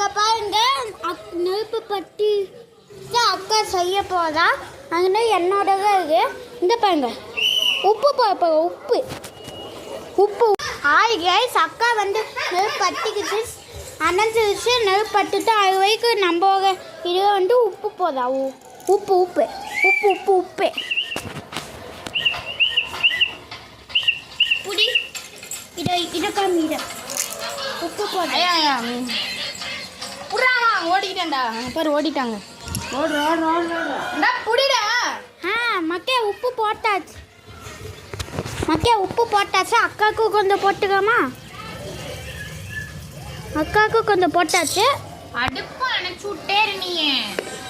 இங்கே பாருங்க நெருப்பு பற்றி அக்கா செய்ய போதா அங்கே என்னோட இது இந்த பாருங்க உப்பு உப்பு உப்பு ஆய் கைஸ் அக்கா வந்து நெருப்பு பற்றிக்கிச்சு அணைஞ்சிருச்சு நெருப்பு பட்டுட்டு அது வரைக்கும் நம்ம இது வந்து உப்பு போதா உப்பு உப்பு உப்பு உப்பு உப்பு புடி இதை காமிட உப்பு போதா ஓடிக்கிட்டேன்டா பேர் ஓடிட்டாங்க புடிடா மக்கே உப்பு போட்டாச்சு உப்பு போட்டாச்சு அக்காவுக்கு கொஞ்சம் போட்டுக்காமா அக்காவுக்கு கொஞ்சம் போட்டாச்சு அடுப்பு அணைச்சு விட்டே நீ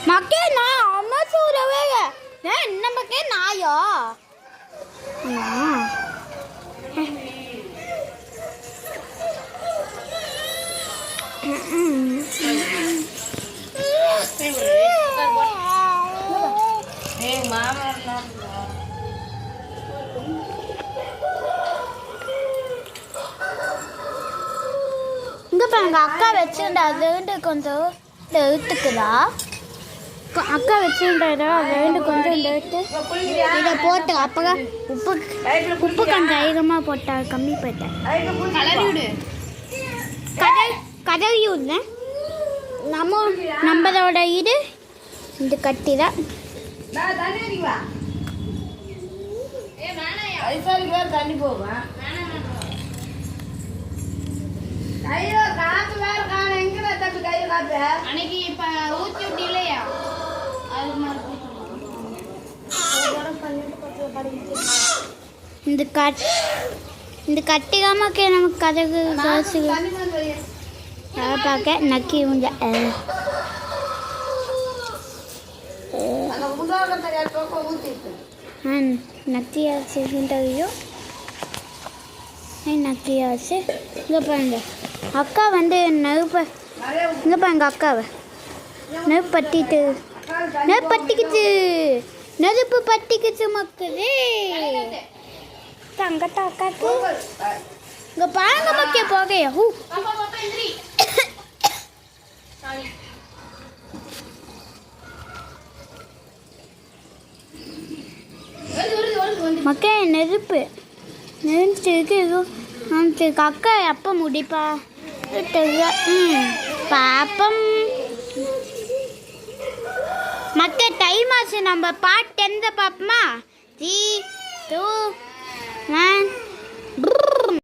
மக்கே நான் அம்மாச்சு விடவே என்ன மக்கே நாயோ இங்கே பாருங்க அக்கா வச்சுருந்தா அது கொஞ்சம் எடுத்துக்குதா அக்கா வச்சுருந்தா அது கொஞ்சம் எடுத்து இதை போட்டு அப்போ உப்பு கொஞ்சம் அதிகமாக போட்டா கம்மி போயிட்டேன் கதவி விடுறேன் நம்மளோட இது இந்த கட்டி தான் தண்ணி போவேன் ஐயோ காத்து வேற காண எங்க தப்பி கையை காத்து அன்னைக்கு இப்ப ஊத்தி விட்டு இல்லையா இந்த கட்டிக்காமக்கே நமக்கு கதகு காசு பார்க்க நக்கி உஞ்ச நக்கியாச்சு இன்டர்வியூ நக்கியாச்சு இங்கே பாருங்க அக்கா வந்து நெருப்பை இங்கே பாருங்க அக்காவை நெருப்பு பட்டிக்குச்சு மக்களே தங்கத்த அக்காக்கு இங்கே பாருங்க மக்கே போகையா மக்கே நெருஞ்சிருக்கு அக்கா எப்போ முடிப்பா பாப்பம் மக்கே டைம் ஆச்சு நம்ம பார்ட் 10 பார்ப்போமா 3 2 1